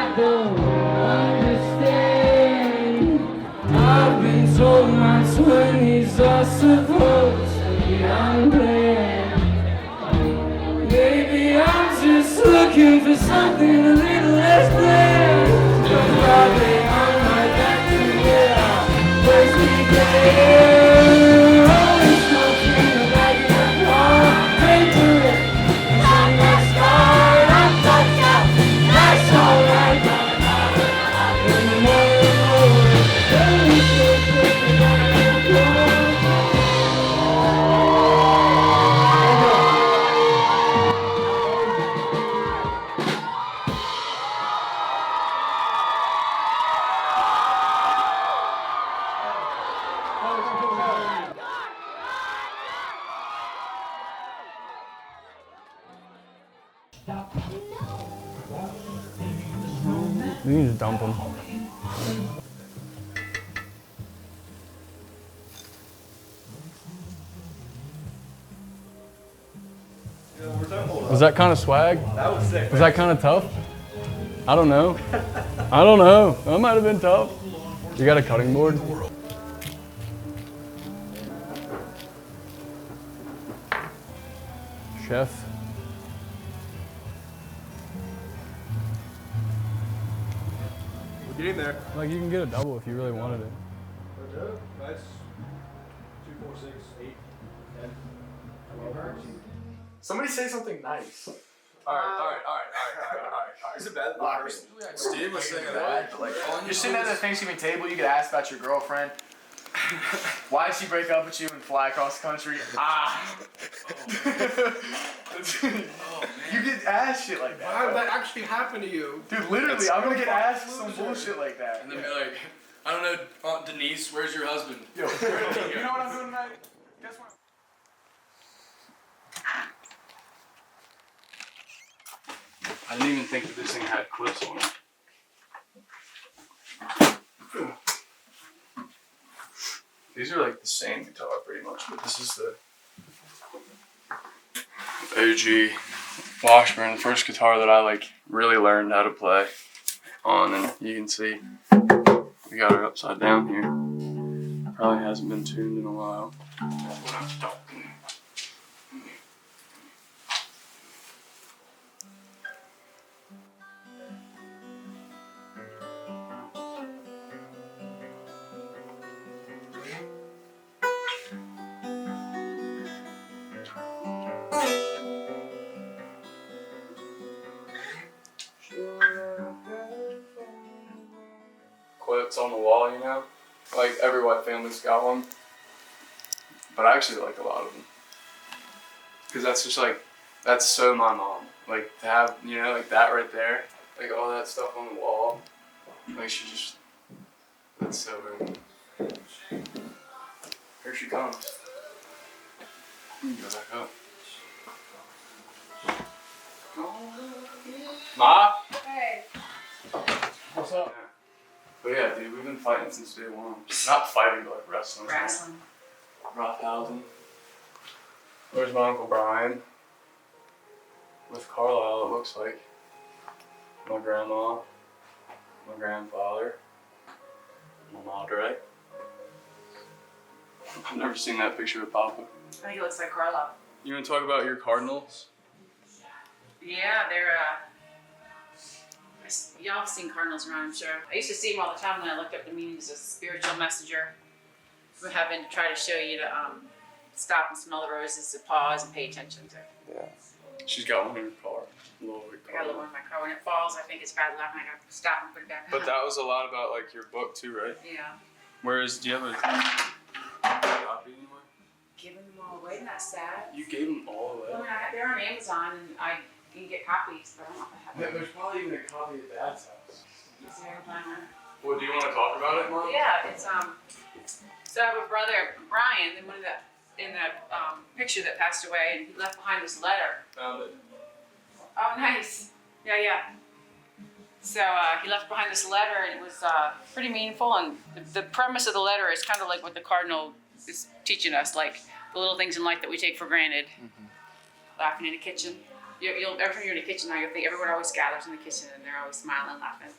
I don't understand. I've been told my 20s are supposed to be unplanned. Maybe I'm just looking for something a little less bland. But probably on my back to where I first began. Always smoking the back of the car, pray for it. And when that scarred, I thought that that's alright. In the morning, early so quick, I gotta go. You can just dump them. Was that kind of swag? That was sick. Was that kind of tough? I don't know. I don't know. That might have been tough. You got a cutting board? Chef. We're getting there. Like, you can get a double if you really wanted it. That's 2, 4, 6, 8, 10. Somebody say something nice. All right. Is it bad? Lockers. Steve was saying that. You're sitting at the Thanksgiving table, you get asked about your girlfriend. Why did she break up with you and fly across the country? You get asked shit like that. How did that actually happen to you? Dude, literally, I'm gonna get asked some bullshit like that. And then be like, I don't know, Aunt Denise, where's your husband? Yo, you know what I'm doing tonight? Guess what? I didn't even think that this thing had clips on it. These are like the same guitar pretty much, but this is the OG Washburn, the first guitar that I like really learned how to play on, and you can see we got it upside down here. Probably hasn't been tuned in a while. Quotes on the wall, you know? Like every white family's got one. But I actually like a lot of them. Because that's just like, that's so my mom. Like to have, you know, like that right there. Like all that stuff on the wall. Like she just, that's so good. Here she comes. Go back up. Ma? Hey. What's up? But yeah, dude, we've been fighting since day one. Not fighting, but like wrestling. Wrestling. Roughhousing. Where's my Uncle Brian? With Carlisle, it looks like. My grandma. My grandfather. My madre. I've never seen that picture of Papa. I think it looks like Carla. You want to talk about your Cardinals? Yeah, they're y'all have seen cardinals around, I'm sure. I used to see them all the time when I looked up the meaning as a spiritual messenger. We're having to try to show you to stop and smell the roses, to pause and pay attention to. Yeah. She's got one in her car. Little I got a little one in my car. When it falls, I think it's bad luck and I gotta stop and put it back. But that was a lot about like your book too, right? Yeah. Whereas, do you have a copy anywhere? Giving them all away, isn't that sad? You gave them all away? Well, they're on Amazon and you can get copies, but I don't know if I have them. There's probably even a copy at Dad's house. Is there a timer? Well, do you want to talk about it, Mom? Yeah, it's so I have a brother, Brian, in the picture that passed away, and he left behind this letter. Found it. Oh, nice. Yeah. So he left behind this letter, and it was pretty meaningful. And the premise of the letter is kind of like what the cardinal is teaching us, like the little things in life that we take for granted. Laughing in the kitchen, every time you're in the kitchen now, you'll think everyone always gathers in the kitchen and they're always smiling, laughing.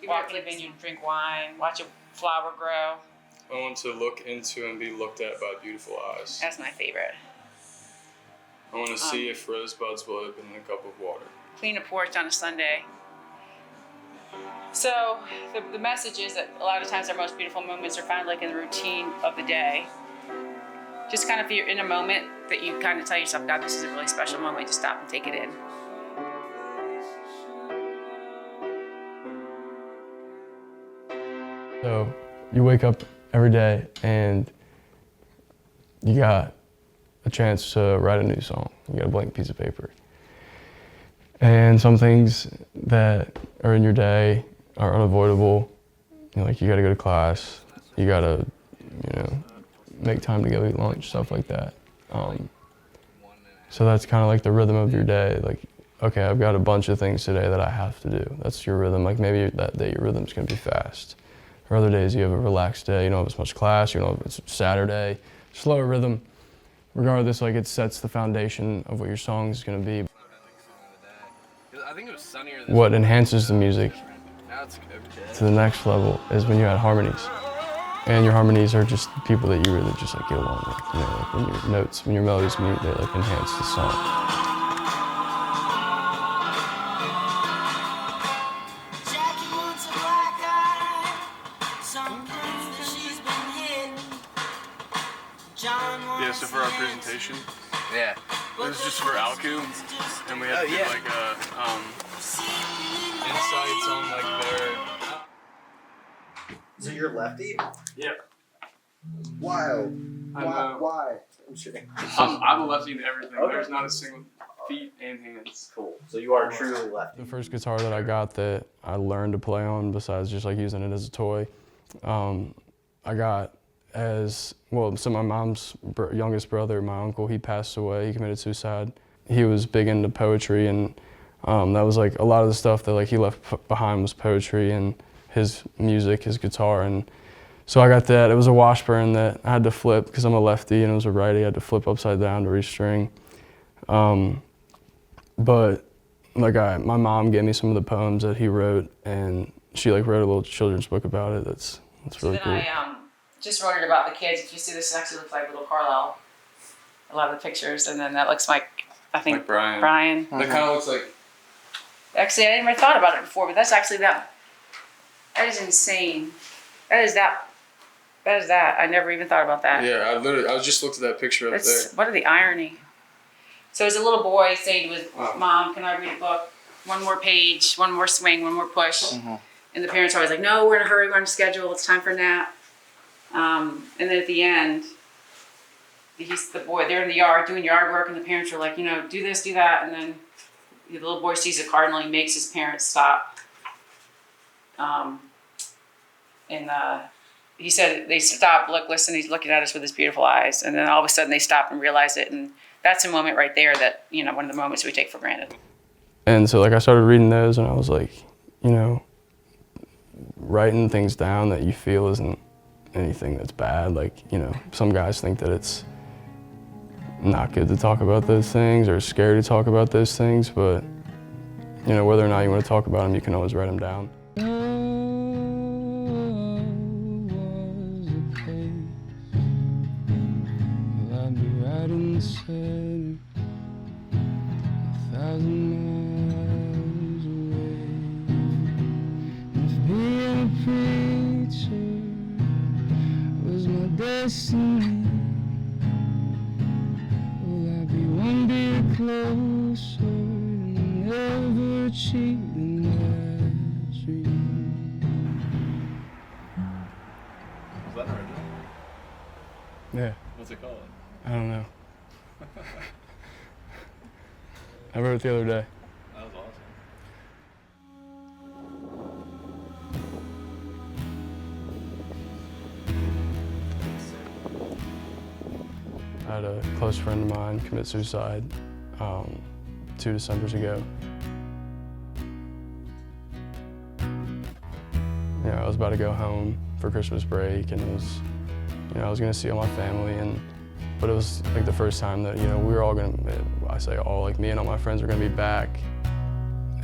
Walk in the vineyard, drink wine, watch a flower grow. I want to look into and be looked at by beautiful eyes. That's my favorite. I want to see if rosebuds will open in a cup of water. Clean a porch on a Sunday. So the message is that a lot of times our most beautiful moments are found like in the routine of the day. Just kind of if you're in a moment that you kind of tell yourself, God, this is a really special moment, just stop and take it in. So you wake up every day and you got a chance to write a new song. You got a blank piece of paper. And some things that are in your day are unavoidable. You know, like you gotta go to class, you gotta, make time to go eat lunch, stuff like that. So that's kind of like the rhythm of your day. Like, okay, I've got a bunch of things today that I have to do. That's your rhythm. Like maybe that day your rhythm's gonna be fast. Or other days you have a relaxed day, you don't have as much class, you don't have, it's Saturday. Slower rhythm. Regardless, like it sets the foundation of what your song is gonna be. I think it was sunnier this What enhances the music Now it's to the next level is when you add harmonies. And your harmonies are just people that you really just like get along with. You know, like when your notes, when your melodies meet, they like enhance the song. Yeah, so for our presentation, Yeah. it was just for Alku, and we had to do like insights on like their. So you're lefty? Yeah. Wild. I'm, Why? I'm sure. I'm a lefty in everything. Okay. There's not a single feet and hands. Cool. So you are truly lefty. The first guitar that I got that I learned to play on, besides just like using it as a toy, I got so my mom's youngest brother, my uncle, he passed away, he committed suicide. He was big into poetry, and that was like a lot of the stuff that like he left behind was poetry and his music, his guitar, and so I got that. It was a Washburn that I had to flip because I'm a lefty and it was a righty. I had to flip upside down to restring. But like my mom gave me some of the poems that he wrote, and she like wrote a little children's book about it. That's really cool. I just wrote it about the kids. If you see this, actually looks like little Carlisle. A lot of the pictures, and then that looks like, I think, Like Brian. Brian. That kind of looks like. Actually, I never thought about it before, but that's actually that. That is insane. That is that. I never even thought about that. Yeah, I just looked at that picture up there. What are the irony? So as a little boy saying to his mom, can I read a book? One more page, one more swing, one more push. Mm-hmm. And the parents are always like, no, we're in a hurry, we're on a schedule, it's time for a nap. And then at the end, they're in the yard doing yard work, and the parents are like, do this, do that. And then the little boy sees a cardinal, he makes his parents stop. He said they stopped, listen, he's looking at us with his beautiful eyes. And then all of a sudden they stop and realize it. And that's a moment right there that, one of the moments we take for granted. And so like I started reading those, and I was like, writing things down that you feel isn't anything that's bad. Like, some guys think that it's not good to talk about those things or scary to talk about those things, but whether or not you want to talk about them, you can always write them down. Destiny, will I be one bit closer and never achieving that dream? Is that original? Yeah, What's it called? I don't know. I wrote it the other day. That was awesome. I had a close friend of mine commit suicide 2 Decembers ago. I was about to go home for Christmas break, and it was, I was gonna see all my family, but it was like the first time that, we were all gonna, I say all, like me and all my friends were gonna be back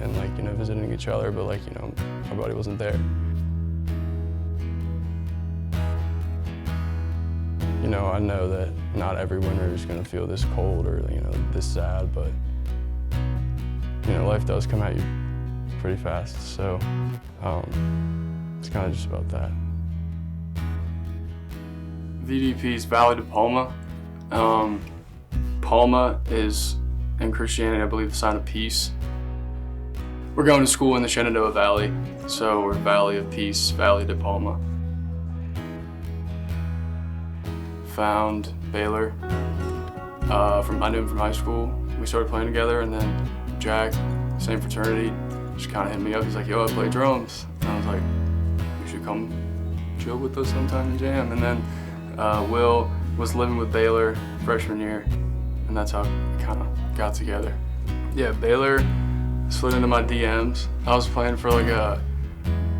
and like, you know, visiting each other, but like, you know, my buddy wasn't there. You know, I know that not every winter is gonna feel this cold or, you know, this sad, but you know, life does come at you pretty fast, so it's kind of just about that. VDP's Valley Depalma. Palma is, in Christianity, I believe, the sign of peace. We're going to school in the Shenandoah Valley, so we're Valley of Peace, Valley Depalma. Found Baylor. I knew him from high school. We started playing together, and then Jack, same fraternity, just kind of hit me up. He's like, yo, I play drums. And I was like, you should come chill with us sometime and jam. And then Will was living with Baylor freshman year, and that's how we kind of got together. Yeah, Baylor slid into my DMs. I was playing for like a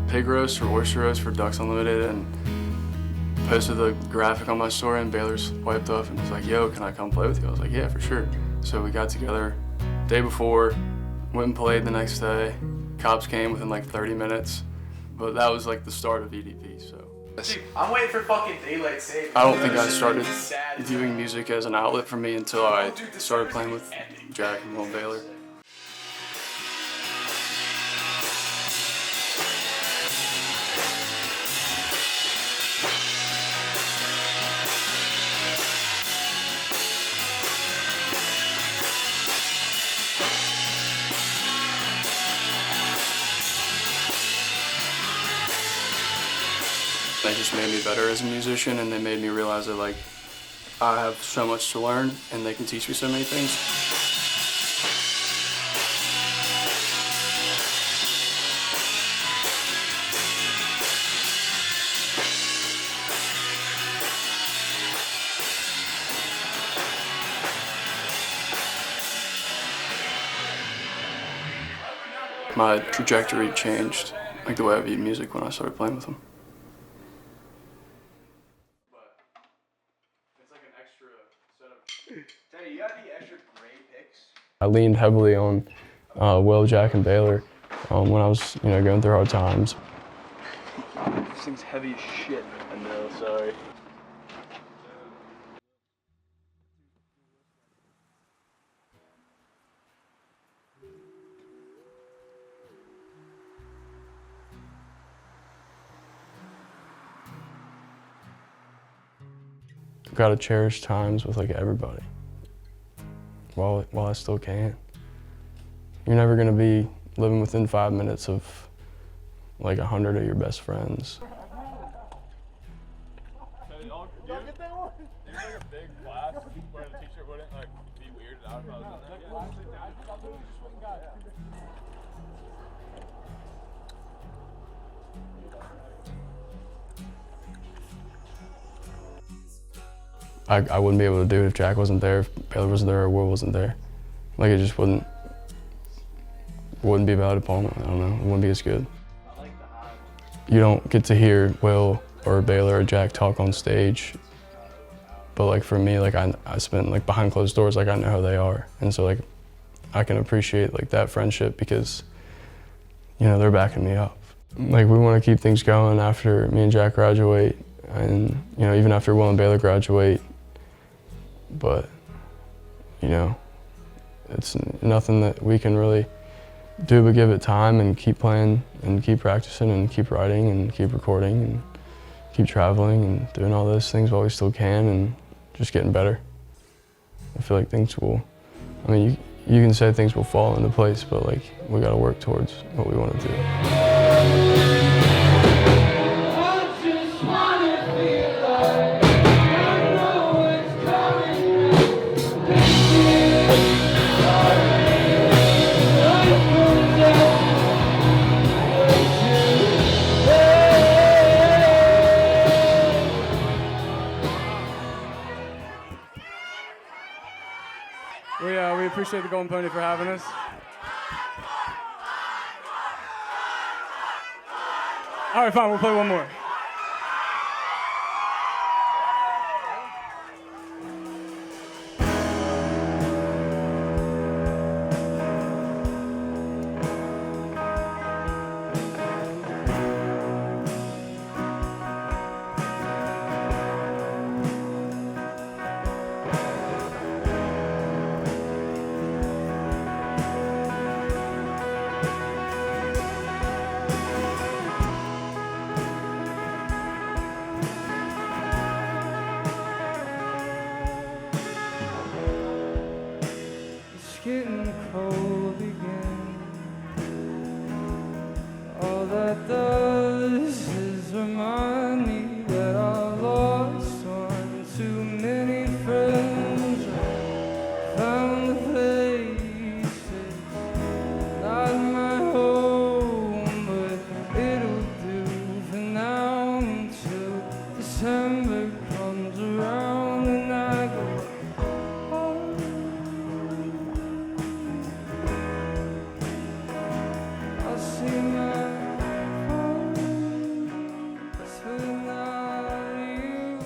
pig roast or oyster roast for Ducks Unlimited, and posted the graphic on my story, and Baylor swiped up and was like, yo, can I come play with you? I was like, yeah, for sure. So we got together day before, went and played the next day. Cops came within like 30 minutes, but that was like the start of EDP, so. Dude, I'm waiting for fucking daylight savings. I don't think I started viewing music as an outlet for me until I started playing with Jack and Will Baylor. They just made me better as a musician, and they made me realize that like I have so much to learn and they can teach me so many things. My trajectory changed, like the way I view music when I started playing with them. Teddy, you got any extra gray picks? I leaned heavily on Will, Jack, and Baylor when I was, you know, going through hard times. This thing's heavy as shit. I know, sorry. Gotta cherish times with like everybody while I still can. You're never gonna be living within 5 minutes of like 100 of your best friends. I wouldn't be able to do it if Jack wasn't there, if Baylor wasn't there, or Will wasn't there. Like it just wouldn't be Valley Depalma. I don't know, it wouldn't be as good. You don't get to hear Will or Baylor or Jack talk on stage, but like for me, like I spent like behind closed doors, like I know who they are, and so like I can appreciate like that friendship because, you know, they're backing me up. Like we want to keep things going after me and Jack graduate, and you know, even after Will and Baylor graduate. But, you know, it's nothing that we can really do but give it time and keep playing and keep practicing and keep writing and keep recording and keep traveling and doing all those things while we still can and just getting better. I feel like things will, I mean, you can say things will fall into place, but like we gotta work towards what we want to do. We appreciate the Golden Pony for having us. All right, fine, we'll play one more. that does is remind me that I lost one too many friends. I found the places, not my home, but it'll do for now until December comes around and I go home. I'll see my home, but not you.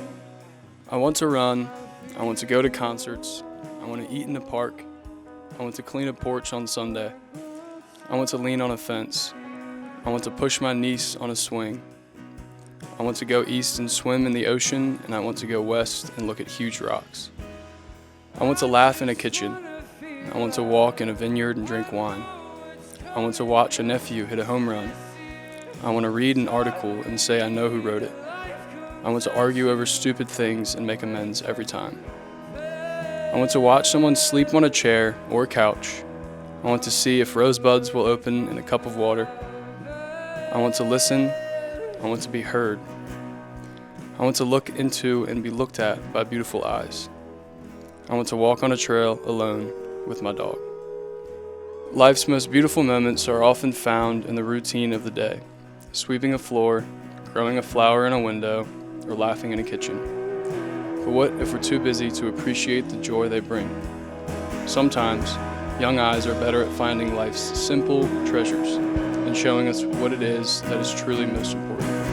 I want to run, I want to go to concerts, I want to eat in the park, I want to clean a porch on Sunday, I want to lean on a fence, I want to push my niece on a swing, I want to go east and swim in the ocean, and I want to go west and look at huge rocks. I want to laugh in a kitchen, I want to walk in a vineyard and drink wine, I want to watch a nephew hit a home run, I want to read an article and say I know who wrote it. I want to argue over stupid things and make amends every time. I want to watch someone sleep on a chair or a couch. I want to see if rosebuds will open in a cup of water. I want to listen. I want to be heard. I want to look into and be looked at by beautiful eyes. I want to walk on a trail alone with my dog. Life's most beautiful moments are often found in the routine of the day. Sweeping a floor, growing a flower in a window, or laughing in a kitchen. But what if we're too busy to appreciate the joy they bring? Sometimes, young eyes are better at finding life's simple treasures and showing us what it is that is truly most important.